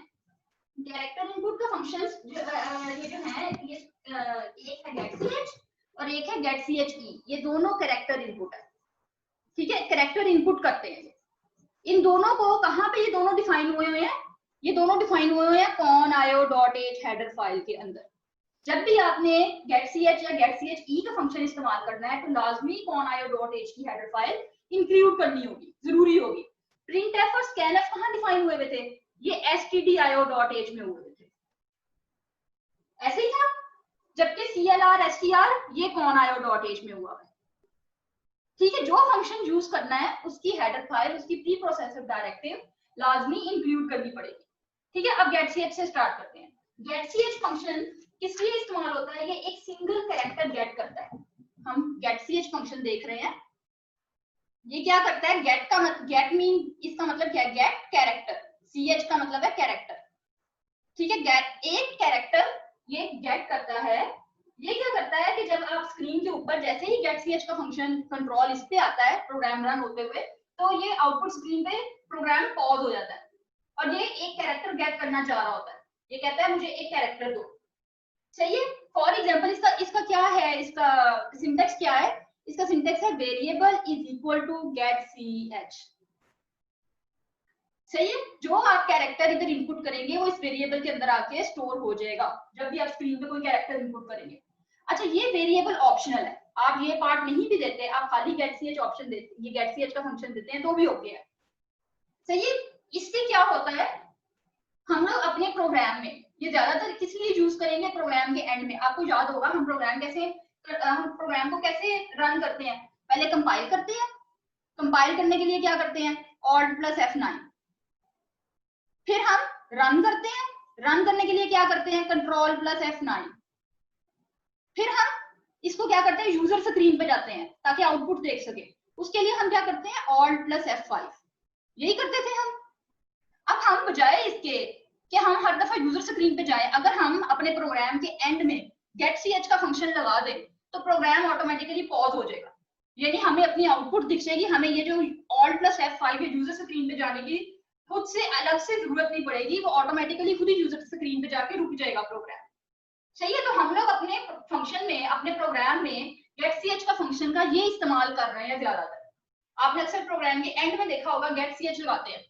कैरेक्टर इनपुट का फंक्शन ये जो है, ये एक है getch और एक है getChe, ये दोनों कैरेक्टर इनपुट है, ठीक है। कैरेक्टर इनपुट करते हैं, इन दोनों को कहाँ पे ये दोनों डिफाइन हुए हैं, ये दोनों डिफाइन हुए हैं conio.h हेडर फाइल के अंदर। जब भी आपने getch या getche का फंक्शन इस्तेमाल करना है तो लाजमी conio.h की हेडर फाइल इंक्लूड करनी होगी, जरूरी होगी। printf और scanf कहाँ डिफाइन हुए थे, ये stdio.h में हुए थे, ऐसे ही था। जबकि CLR STR ये conio.h में हुआ है, ठीक है, जो फंक्शन यूज करना है उसकी हेडर फाइल, उसकी प्री प्रोसेसर डायरेक्टिव लाजमी इंक्लूड करनी पड़ेगी। ठीक है, अब getch से स्टार्ट करते हैं। getch फंक्शन किस लिए इस्तेमाल होता है? ये एक सिंगल कैरेक्टर गेट करता है। हम getch फंक्शन देख रहे हैं, ये क्या करता है? गेट का गेट मीन इसका मतलब क्या है? गेट कैरेक्टर, ch का मतलब है कैरेक्टर। ठीक है, गेट एक कैरेक्टर ये गेट करता है। ये क्या करता है कि जब आप स्क्रीन के ऊपर जैसे ही getch का फंक्शन कंट्रोल इस पे आता है प्रोग्राम रन होते हुए, तो ये आउटपुट स्क्रीन पे प्रोग्राम पॉज हो जाता है और ये एक कैरेक्टर गेट करना चाह रहा होता है। ये कहता है मुझे एक कैरेक्टर दो। सही है। फॉर एग्जांपल इसका क्या है, इसका सिंटैक्स क्या है? इसका सिंटैक्स है variable is equal to getch। सही है, जो आप कैरेक्टर इधर इनपुट करेंगे वो इस वेरिएबल के अंदर आके स्टोर हो जाएगा जब भी आप स्क्रीन पे कोई कैरेक्टर इनपुट करेंगे। अच्छा, ये वेरिएबल ऑप्शनल है, आप ये पार्ट नहीं भी देते, आप खाली getch ऑप्शन देते, ये getch का फंक्शन देते हैं तो भी ओके है। सही है। इससे क्या होता है, हम लोग अपने प्रोग्राम में ये ज्यादातर किस लिए यूज करेंगे? प्रोग्राम के एंड में आपको याद होगा हम प्रोग्राम को कैसे रन करते हैं? पहले कंपाइल करते हैं, कंपाइल करने के लिए क्या करते हैं? Alt+F9। फिर हम रन करते हैं, रन करने के लिए क्या करते हैं? Ctrl+F9। फिर हम इसको क्या करते हैं? यूजर स्क्रीन पे जाते हैं ताकि आउटपुट देख सके, उसके लिए हम क्या करते हैं? Alt+F5। यही करते थे हम। अब हम बजाय इसके कि हम हर दफा यूजर स्क्रीन पे जाएं, अगर हम अपने प्रोग्राम के एंड में getch का फंक्शन लगा दें तो प्रोग्राम ऑटोमेटिकली पॉज हो जाएगा, यानी हमें अपनी आउटपुट दिख जाएगी। हमें ये जो Alt+F5 है यूजर स्क्रीन पे जाने की खुद से अलग से जरूरत नहीं पड़ेगी, वो ऑटोमेटिकली खुद ही यूजर स्क्रीन पे जाके रुक जाएगा प्रोग्राम। सही है, तो हम लोग अपने फंक्शन में, अपने प्रोग्राम में getch का फंक्शन का ये इस्तेमाल कर रहे हैं ज्यादातर। आपने अक्सर प्रोग्राम के एंड में देखा होगा getch लगाते हैं,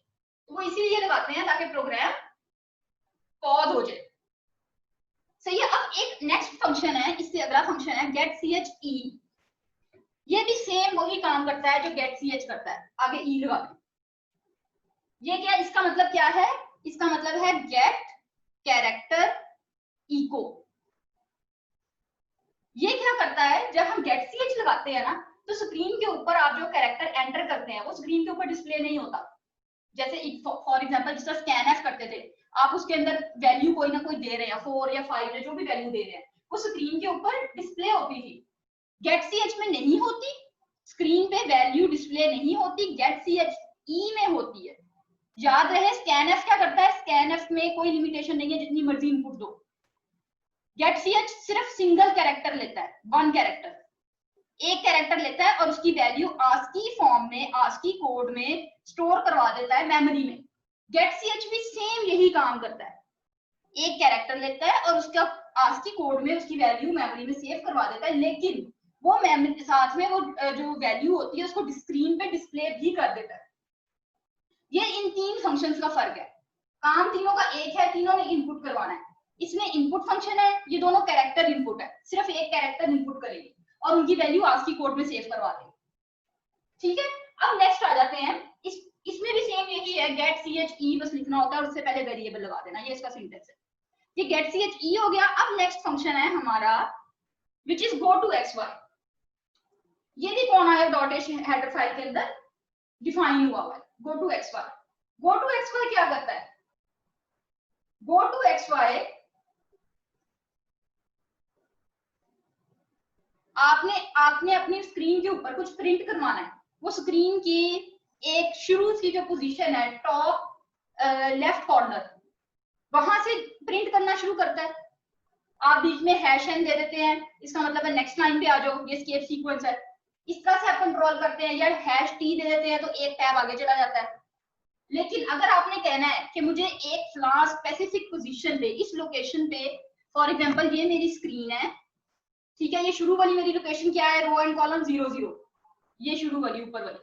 तो वो इसीलिए लगाते हैं ताकि प्रोग्राम पॉज हो जाए। सही है। अब एक नेक्स्ट फंक्शन है, इससे अगला फंक्शन है getche। ये भी सेम वही काम करता है जो getch करता है, आगे ई लगा दें। ये क्या, इसका मतलब क्या है? इसका मतलब है गेट कैरेक्टर इको। ये क्या करता है, जब हम getch लगाते हैं ना तो स्क्रीन के ऊपर आप जो कैरेक्टर एंटर करते हैं वो स्क्रीन के ऊपर डिस्प्ले नहीं होता। जैसे फॉर एग्जांपल जिसका स्कैनएफ करते थे, आप उसके अंदर वैल्यू कोई ना कोई दे रहे हैं, 4 या 5 या जो भी वैल्यू दे रहे हैं, वो स्क्रीन के ऊपर डिस्प्ले होती थी। getch में नहीं होती, स्क्रीन पे वैल्यू डिस्प्ले नहीं होती, getche में होती है। याद रहे, स्कैनएफ क्या करता है? स्कैनएफ में कोई लिमिटेशन नहीं है, जितनी मर्जी इनपुट दो। getch सिर्फ सिंगल कैरेक्टर लेता है, वन कैरेक्टर, एक कैरेक्टर लेता है और उसकी वैल्यू ASCII फॉर्म में, ASCII कोड में स्टोर करवा देता है मेमोरी में। getch भी सेम यही काम करता है, एक कैरेक्टर लेता है और उसका ASCII कोड में उसकी वैल्यू मेमोरी में सेव करवा देता है, लेकिन वो मेमोरी के साथ में वो जो वैल्यू होती है उसको स्क्रीन पे डिस्प्ले भी कर देता है। ये इन तीन फंक्शंस का फर्क है, काम तीनों का एक है, तीनों ने इनपुट करवाना है। इसमें इनपुट फंक्शन है, ये दोनों कैरेक्टर इनपुट है, सिर्फ एक कैरेक्टर इनपुट करेगी और उनकी वैल्यू ASCII कोड में सेव करवा देगी। ठीक है, अब नेक्स्ट आ जाते हैं, इसमें भी सेम यही है, getche बस लिखना होता है और उससे पहले वेरिएबल लगा देना, ये इसका सिंटैक्स है। ये getche हो गया। अब नेक्स्ट फंक्शन है हमारा विच इज goToXY। ये भी कौन आया? .h हेडर फाइल के अंदर डिफाइन हुआ है goToXY। goToXY क्या करता है? goToXY आपने अपनी स्क्रीन के ऊपर कुछ प्रिंट करवाना है, वो स्क्रीन की एक शुरू की जो पोजीशन है टॉप लेफ्ट कॉर्नर, वहां से प्रिंट करना शुरू करता है। आप बीच में #n दे देते हैं, इसका मतलब है नेक्स्ट लाइन पे आ जाओ, ये एस्केप सीक्वेंस है। इस तरह से आप कंट्रोल करते हैं, या #t दे देते हैं तो एक टैब आगे चला जाता है। लेकिन अगर आपने कहना है कि मुझे एक फ्लॉ स्पेसिफिक पोजीशन पे, इस लोकेशन पे, फॉर एग्जांपल ये मेरी स्क्रीन है, ठीक है, ये शुरू वाली मेरी लोकेशन क्या है? रो एंड कॉलम 0 0, ये शुरू वाली ऊपर वाली।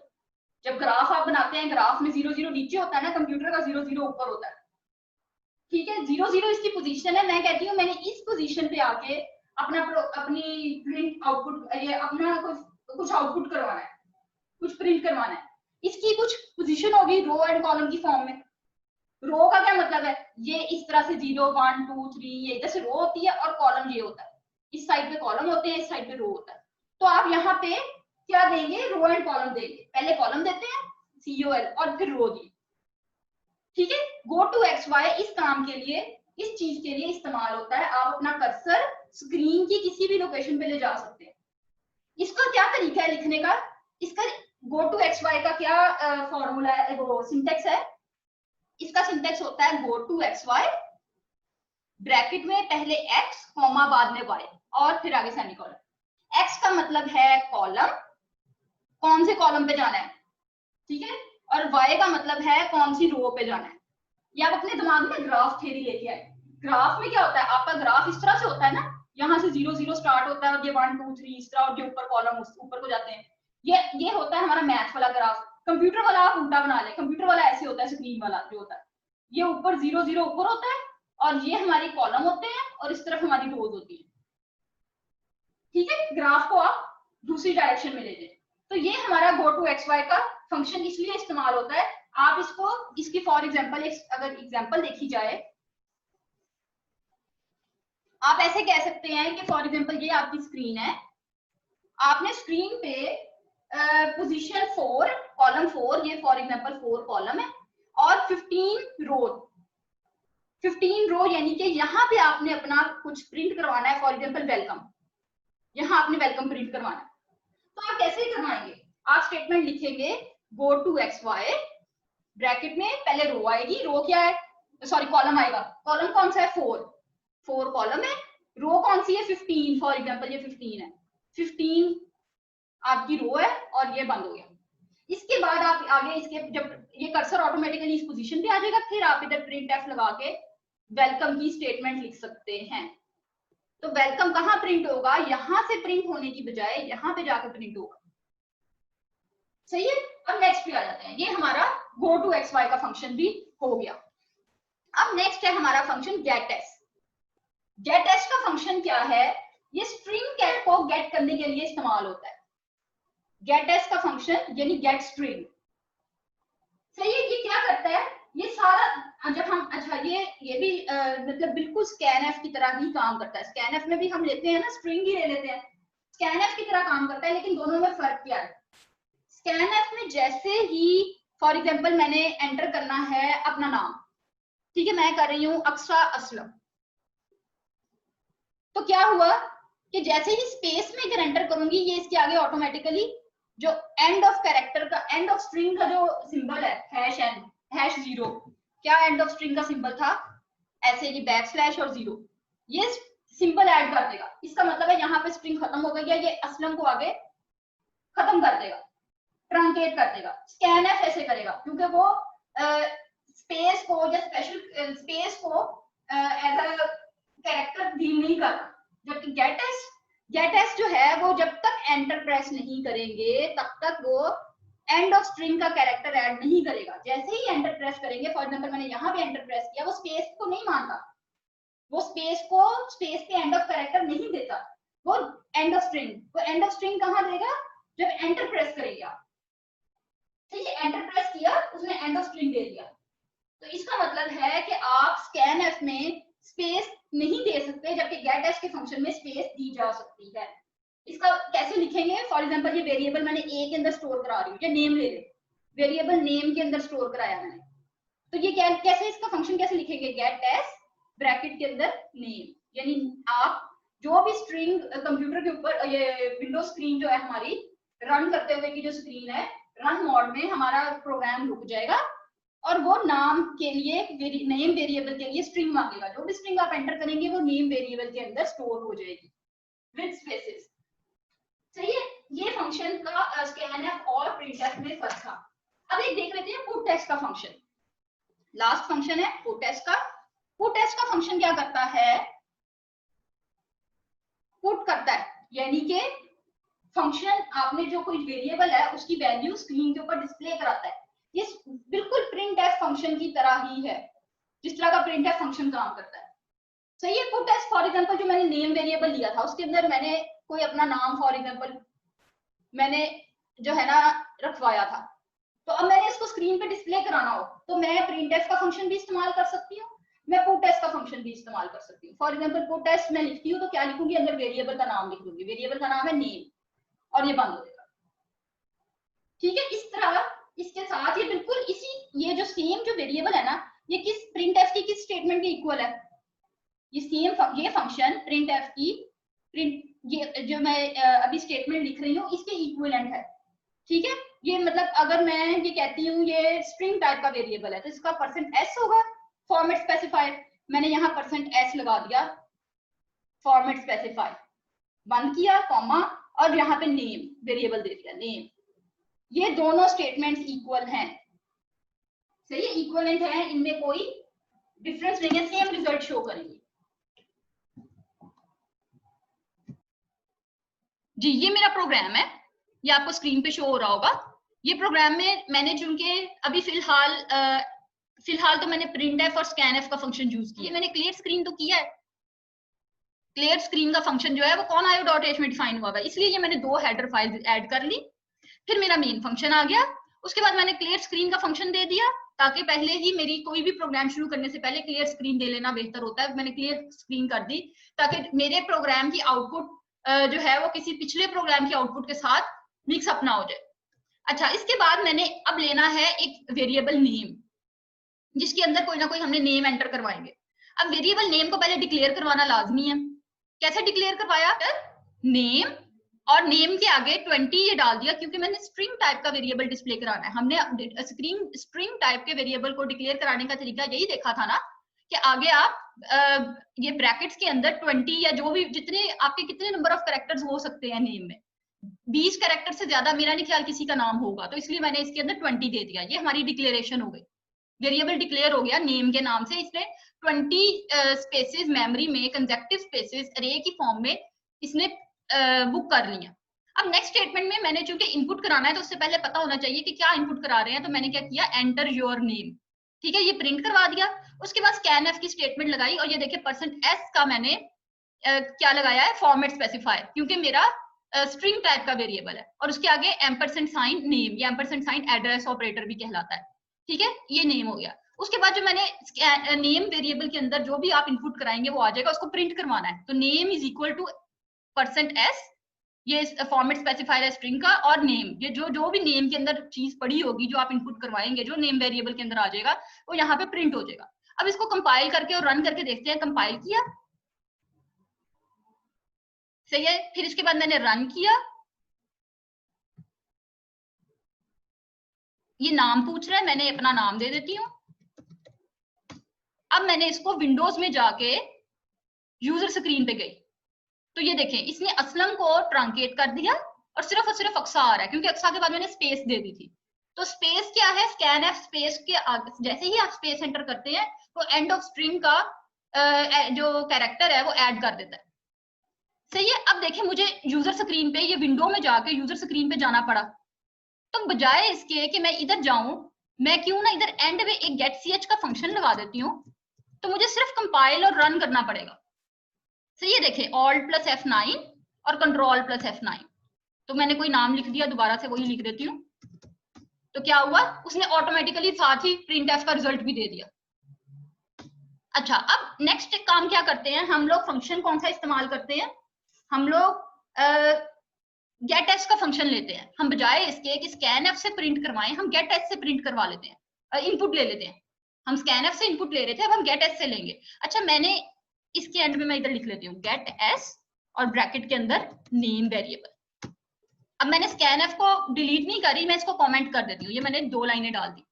जब ग्राफ आप बनाते हैं, ग्राफ में 0 0 नीचे होता है ना, कंप्यूटर का 0 0 ऊपर होता है। ठीक है, 0 0 इसकी पोजीशन है। मैं कहती हूँ मैंने इस पोजीशन पे आके अपनी प्रिंट आउटपुट, ये अपना कुछ आउटपुट करवाना है, कुछ प्रिंट करवाना है। इसकी कुछ पोजीशन होगी रो एंड कॉलम की फॉर्म में। रो का क्या मतलब है? ये इस तरह से 0 1 2 3, ये इधर से रो होती है और कॉलम ये होता है, इस साइड पे कॉलम होते हैं, इस साइड पे रो होता है। तो आप यहाँ पे क्या देंगे, रो एंड कॉलम देंगे। पहले कॉलम देते हैं COL और फिर रो दी, ठीक है। गो टू XY इस काम के लिए, इस चीज के लिए इस्तेमाल होता है। आप अपना कर्सर स्क्रीन की किसी भी लोकेशन पे ले जा सकते हैं। इसका क्या तरीका है लिखने का, इसका गो टू XY का क्या फॉर्मूला है, वो सिंटेक्स है। इसका सिंटेक्स होता है गो टू XY ब्रैकेट में पहले x कॉमा बाद में y और फिर आगे सेमीकोलन। x का मतलब है कॉलम, कौन से कॉलम पे जाना है, ठीक है, और y का मतलब है कौन सी रो पे जाना है। ये आप अपने दिमाग में ग्राफ थ्योरी लेके आए। ग्राफ में क्या होता है, आपका ग्राफ इस तरह से होता है ना, यहाँ से 0 0 स्टार्ट होता है और ये 1 2 3 इस तरह, और ये ऊपर कॉलम ऊपर को जाते हैं। ये होता है हमारा मैथ वाला ग्राफ। कंप्यूटर वाला आप उल्टा बना ले, कंप्यूटर वाला ऐसे होता है, स्क्रीन वाला जो होता है ये ऊपर 0 0 ऊपर होता है और ये हमारी कॉलम होते हैं और इस तरफ हमारी रोज होती है, ठीक है। ग्राफ को आप दूसरी डायरेक्शन में ले जाए। तो ये हमारा गो टू XY का फंक्शन इसलिए इस्तेमाल होता है। आप इसको, इसकी फॉर एग्जांपल अगर एग्जांपल देखी जाए, आप ऐसे कह सकते हैं कि फॉर एग्जांपल ये आपकी स्क्रीन है, आपने स्क्रीन पे पोजीशन 4 कॉलम 4, ये फॉर एग्जांपल 4 कॉलम है और 15 रो, 15 रो, यानी कि यहाँ पे आपने अपना कुछ प्रिंट करवाना है, फॉर एग्जांपल वेलकम, यहाँ आपने वेलकम प्रिंट करवाना है। तो आप कैसे करवाएंगे, आप स्टेटमेंट लिखेंगे गो टू XY ब्रैकेट में पहले रो आएगी, रो क्या है, सॉरी कॉलम आएगा, कॉलम कौन सा है 4 कॉलम है, रो कौन सी है 15, फॉर एग्जांपल ये 15 है, 15 आपकी रो है और ये बंद हो गया। इसके बाद आप आगे इसके, जब ये कर्सर ऑटोमेटिकली इस पोजीशन पे आ जाएगा, फिर आप इधर प्रिंट एफ लगा के वेलकम की स्टेटमेंट लिख सकते हैं। तो वेलकम कहाँ प्रिंट होगा, यहां से प्रिंट होने की बजाय यहाँ पे जाकर प्रिंट होगा, सही है। अब नेक्स्ट पे आ जाते हैं, ये हमारा गो टू XY का फंक्शन भी हो गया। अब नेक्स्ट है हमारा फंक्शन गेटएस। गेटएस का फंक्शन क्या है, ये स्ट्रिंग कैट को गेट करने के लिए इस्तेमाल होता है। गेटएस का फंक्शन यानी गेट स्ट्रिंग, सही है। ये क्या करता है, ये सारा जब हम, अच्छा ये भी मतलब बिल्कुल स्कैनएफ की तरह ही काम करता है। स्कैनएफ में भी हम लेते हैं ना, स्ट्रिंग ही ले लेते हैं, स्कैनएफ की तरह काम करता है, लेकिन दोनों में फर्क क्या है। स्कैनएफ में जैसे ही फॉर एग्जांपल मैंने एंटर करना है अपना नाम, ठीक है, मैं कर रही हूँ अक्सा असलम, तो क्या हुआ कि जैसे ही स्पेस में अगर एंटर करूंगी, ये इसके आगे ऑटोमेटिकली जो एंड ऑफ कैरेक्टर का, एंड ऑफ स्ट्रिंग का जो सिंबल है #n #0, क्या एंड ऑफ स्ट्रिंग का सिंबल था, ऐसे ये बैकस्लैश और 0, ये सिंबल ऐड कर देगा। इसका मतलब है यहाँ पे स्ट्रिंग खत्म हो गई है, ये असलम को आगे खत्म कर देगा, ट्रंकेट कर देगा। स्कैनएफ ऐसे करेगा क्योंकि वो स्पेस को या स्पेशल स्पेस को एज अ कैरेक्टर डील नहीं करता, जबकि गेटएस जो है वो जब तक एंटर प्रेस नहीं करेंगे तब तक वो एंड ऑफ स्ट्रिंग का कैरेक्टर ऐड नहीं करेगा। जैसे ही एंटर प्रेस करेंगे, फॉर एग्जांपल मैंने यहाँ पे एंटर प्रेस किया, वो स्पेस को नहीं मानता, वो स्पेस पे एंड ऑफ कैरेक्टर नहीं देता, वो एंड ऑफ स्ट्रिंग कहाँ देगा, जब एंटर प्रेस करेंगे आप, ठीक है, एंटर प्रेस किया उसने एंड ऑफ स्ट्रिंग दे दिया। तो इसका मतलब है कि आप स्कैनएफ में स्पेस नहीं दे सकते, जबकि गेटएस के फंक्शन में स्पेस दी जा सकती है। इसका कैसे लिखेंगे, फॉर एग्जांपल ये वेरिएबल मैंने ए के अंदर स्टोर करा रही हूँ, या नेम ले ले, वेरिएबल नेम के अंदर स्टोर कराया मैंने, तो ये कैसे इसका फंक्शन कैसे लिखेंगे, गेटएस ब्रैकेट के अंदर नेम, यानी आप जो भी स्ट्रिंग कंप्यूटर के ऊपर, ये विंडो स्क्रीन जो है हमारी रन करते हुए की जो स्क्रीन है, रन मोड में हमारा प्रोग्राम रुक जाएगा और वो नाम के लिए, नेम वेरिएबल के लिए स्ट्रिंग मांगेगा। जो भी स्ट्रिंग आप एंटर करेंगे वो नेम वेरिएबल के अंदर स्टोर हो जाएगी विद स्पेसेस, सही है। ये फंक्शन का स्कैनएफ और प्रिंटएफ में फर्क था। अब एक देख लेते हैं पुटएस का फंक्शन, लास्ट फंक्शन है पुटएस का। पुटएस का फंक्शन क्या करता है, पुट करता है, यानी कि फंक्शन आपने जो कोई वेरिएबल है उसकी वैल्यू स्क्रीन के ऊपर डिस्प्ले कराता है। ये बिल्कुल प्रिंटएफ फंक्शन की तरह ही है, जिस तरह का प्रिंटएफ फंक्शन काम करता है, सही है। पुटएस फॉर एग्जांपल जो मैंने नेम वेरिएबल लिया था उसके अंदर मैंने कोई अपना नाम फॉर एग्जांपल मैंने जो है ना रखवाया था, तो अब मैंने इसको स्क्रीन पे डिस्प्ले कराना हो तो मैं प्रिंटएफ का फंक्शन भी इस्तेमाल कर सकती हूँ, मैं पुटएस का फंक्शन भी इस्तेमाल कर सकती हूँ। फॉर एग्जांपल पुटएस मैं लिखती हूँ तो क्या लिखूंगी, अंदर वेरिएबल का नाम लिख दूंगी, वेरिएबल का नाम है नेम और ये बंद हो जाएगा, ठीक है, इस तरह इसके साथ ये बिल्कुल इसी ये जो सेम जो वेरिएबल है ना, ये किस प्रिंटफ की किस स्टेटमेंट के इक्वल है, ये सेम ये फंक्शन प्रिंटफ की प्रिंट ये जो मैं अभी स्टेटमेंट लिख रही हूँ इसके इक्विवेलेंट है। ठीक है, ये मतलब अगर मैं ये कहती हूँ ये स्ट्रिंग टाइप का वेरिएबल है तो इसका %s होगा फॉर्मेट स्पेसिफायर, मैंने यहाँ %s लगा दिया, फॉर्मेट स्पेसिफाई बंद किया कॉमा और यहाँ पे नेम वेरिएबल दे दिया नेम, ये दोनों स्टेटमेंट्स इक्वल हैं, सही है, इक्वलेंट है, इनमें कोई डिफरेंस नहीं है, सेम रिजल्ट शो करेंगे। जी ये मेरा प्रोग्राम है, ये आपको स्क्रीन पे शो हो रहा होगा। ये प्रोग्राम में मैंने चूंकि अभी फिलहाल तो मैंने printf और scanf का फंक्शन यूज किया, मैंने क्लियर स्क्रीन तो किया है, क्लियर स्क्रीन का फंक्शन जो है वो कौन io.h में डिफाइन हुआ है, इसलिए ये मैंने 2 हेडर फाइल ऐड कर ली, फिर मेरा मेन फंक्शन आ गया, उसके बाद मैंने क्लियर स्क्रीन का फंक्शन दे दिया, ताकि पहले ही मेरी कोई भी प्रोग्राम शुरू करने से पहले क्लियर स्क्रीन दे लेना बेहतर होता है, मैंने क्लियर स्क्रीन कर दी ताकि मेरे प्रोग्राम की आउटपुट जो है वो किसी पिछले प्रोग्राम की आउटपुट के साथ मिक्स अप ना हो जाए। अच्छा, इसके बाद मैंने अब लेना है एक वेरिएबल नेम, जिसके अंदर कोई ना कोई हमने नेम एंटर करवाएंगे। अब वेरिएबल नेम को पहले डिक्लेयर करवाना लाजमी है, कैसे डिक्लेयर करवाया, नेम और नेम के आगे 20 ये डाल दिया, क्योंकि मैंने स्ट्रिंग टाइप का वेरिएबल डिस्प्ले कराना है। हमने स्ट्रिंग टाइप के वेरिएबल को डिक्लेयर कराने का तरीका यही देखा था ना, कि आगे आप ये ब्रैकेट्स के अंदर 20 या जो भी जितने आपके कितने नंबर ऑफ कैरेक्टर्स हो सकते हैं नेम में, 20 कैरेक्टर से ज्यादा मेरा नहीं ख्याल किसी का नाम होगा, तो इसलिए मैंने इसके अंदर 20 दे दिया, ये हमारी डिक्लेरेशन हो गई, वेरिएबल डिक्लेयर हो गया नेम के नाम से, इसने 20 स्पेसेस मेमोरी में कंसेक्टिव स्पेसेस अरे की फॉर्म में इसने बुक कर लिया। अब नेक्स्ट स्टेटमेंट में मैंने चूंकि इनपुट कराना है तो उससे पहले पता होना चाहिए कि क्या इनपुट करा रहे हैं, तो मैंने क्या किया, एंटर योर नेम, ठीक है, ये प्रिंट करवा दिया। उसके बाद scanf की स्टेटमेंट लगाई और ये देखिए %s का मैंने क्या लगाया है, फॉर्मेट स्पेसिफायर, क्योंकि मेरा स्ट्रिंग टाइप का वेरिएबल है, और उसके आगे एम्परसेंड साइन नेम, ये एम्परसेंड साइन एड्रेस ऑपरेटर भी कहलाता है, ठीक है, ये नेम हो गया। उसके बाद जो मैंने नेम वेरिएबल के अंदर जो भी आप इनपुट कराएंगे वो आ जाएगा, उसको प्रिंट करवाना है, तो name is equal to %s, ये फॉर्मेट स्पेसिफायर है स्ट्रिंग का, और नेम, ये जो भी नेम के अंदर चीज पड़ी होगी जो आप इनपुट करवाएंगे, जो नेम वेरिएबल के अंदर आ जाएगा वो यहाँ पे प्रिंट हो जाएगा। अब इसको कंपाइल करके और रन करके देखते हैं, कंपाइल किया, सही है, फिर इसके बाद मैंने रन किया, ये नाम पूछ रहा है, मैंने अपना नाम दे देती हूँ। अब मैंने इसको विंडोज में जाके यूजर स्क्रीन पे गई, तो ये देखें इसने असलम को ट्रांकेट कर दिया और सिर्फ अक्सा आ रहा है, क्योंकि अक्सा के बाद मैंने स्पेस दे दी थी। तो स्पेस क्या है, scanf स्पेस के आगे जैसे ही आप स्पेस एंटर करते हैं तो एंड ऑफ स्ट्रिंग का जो कैरेक्टर है वो ऐड कर देता है, सही है। अब देखें मुझे यूजर स्क्रीन पे, ये विंडो में जाके यूजर स्क्रीन पे जाना पड़ा, तो बजाय इसके कि मैं इधर जाऊं, मैं क्यों ना इधर एंड में एक getch का फंक्शन लगा देती हूँ, तो मुझे सिर्फ कंपाइल और रन करना पड़ेगा, सही है। देखें Alt+ F9 और Ctrl+ F9, तो मैंने कोई नाम लिख दिया, दोबारा से वही लिख देती हूँ, तो क्या हुआ, उसने ऑटोमेटिकली साथ ही printf का रिजल्ट भी दे दिया। अच्छा, अब नेक्स्ट काम क्या करते हैं हम लोग, फंक्शन कौन सा इस्तेमाल करते हैं, हम लोग getS का फंक्शन लेते हैं, हम बजाय इसके कि scanf से प्रिंट करवाएं, हम getS से प्रिंट करवा लेते हैं, इनपुट ले लेते हैं, हम scanf से इनपुट ले रहे थे, अब हम getS से लेंगे। अच्छा, मैंने इसके एंड में मैं इधर लिख लेती हूँ getS और ब्रैकेट के अंदर नेम वेरिएबल। अब मैंने scanf को डिलीट नहीं करी, मैं इसको कमेंट कर देती हूँ, ये मैंने 2 लाइनें डाल दी,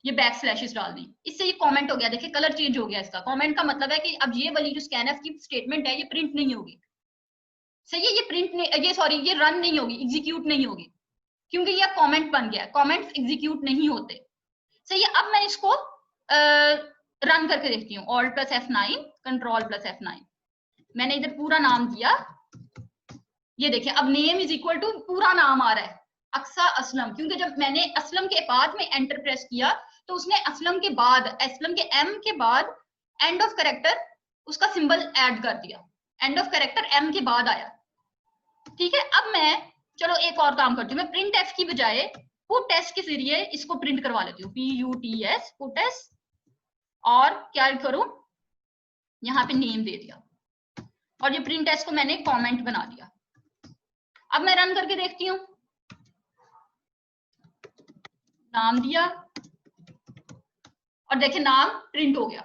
ये बैकस्लैशेस डाल दी, इससे ये कमेंट हो गया, देखिए कलर चेंज हो गया इसका, कमेंट का मतलब है कि अब ये वाली जो scanf की स्टेटमेंट है ये प्रिंट नहीं होगी, सही है, ये प्रिंट नहीं, ये सॉरी ये रन नहीं होगी, एग्जीक्यूट नहीं होगी, क्योंकि ये कमेंट बन गया, कमेंट्स एग्जीक्यूट नहीं होते, सही है। अब मैं इसको रन करके देखती हूँ, Alt+ F9 Ctrl+ F9, मैंने इधर पूरा नाम दिया, ये देखिए अब नेम इज इक्वल टू पूरा नाम आ रहा है, अक्सा असलम, क्योंकि जब मैंने असलम के बाद में एंटर प्रेस किया तो उसने असलम के एम के बाद एंड ऑफ कैरेक्टर उसका सिंबल ऐड कर दिया, एंड ऑफ कैरेक्टर एम के बाद आया, ठीक है। अब मैं चलो एक और काम करती हूँ, मैं printf की बजाय puts के जरिए इसको प्रिंट करवा लेती हूँ, puts, और क्या करूं, यहाँ पे नेम दे दिया और ये printf को मैंने कमेंट बना दिया। अब मैं रन करके देखती हूँ, नाम दिया और देखिए नाम प्रिंट हो गया।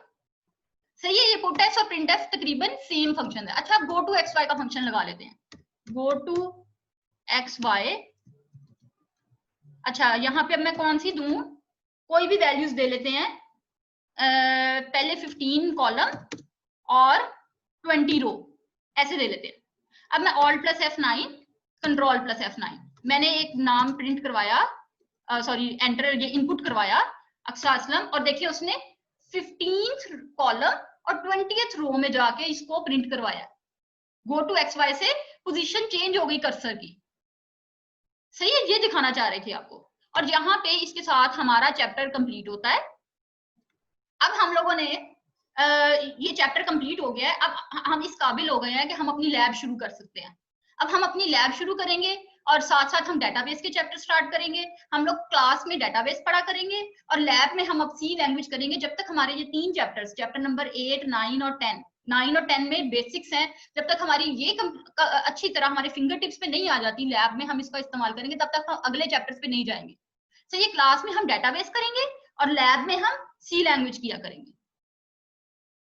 सही है, ये पुटएफ और प्रिंटएफ तकरीबन सेम फंक्शन है। अच्छा, गो टू एक्स वाई का फंक्शन लगा लेते हैं, गो टू एक्स वाई। अच्छा, यहाँ पे अब मैं कौन सी दूं, कोई भी वैल्यूज दे लेते हैं, पहले 15 कॉलम और 20 रो ऐसे दे लेते हैं। अब मैं alt plus F9 control plus F9 मैंने एक नाम प्रिंट करवाया, सॉरी एंटर ये इनपुट करवाया अक्सा असलम, और देखिए उसने 15th कॉलम और 20th रो में जाके इसको प्रिंट करवाया। गो टू एक्स वाई से पोजीशन चेंज हो गई कर्सर की। सही है, ये दिखाना चाह रहे थे आपको। और यहाँ पे इसके साथ हमारा चैप्टर कंप्लीट होता है। अब हम लोगों ने ये चैप्टर कंप्लीट हो गया है, अब हम इस काबिल हो गए हैं कि हम अपनी लैब शुरू कर सकते हैं। अब हम अपनी लैब शुरू करेंगे और साथ साथ हम डेटाबेस के चैप्टर स्टार्ट करेंगे। हम लोग क्लास में डेटाबेस पढ़ा करेंगे और लैब में हम अब सी लैंग्वेज करेंगे, जब तक हमारे ये 3 चैप्टर्स, चैप्टर नंबर 8, 9 और 10, 9 और 10 में बेसिक्स हैं, जब तक हमारी ये अच्छी तरह हमारे फिंगर टिप्स पे नहीं आ जाती, लैब में हम इसका इस्तेमाल करेंगे, तब तक हम अगले चैप्टर्स पे नहीं जाएंगे। तो ये क्लास में हम डेटाबेस करेंगे और लैब में हम सी लैंग्वेज किया करेंगे।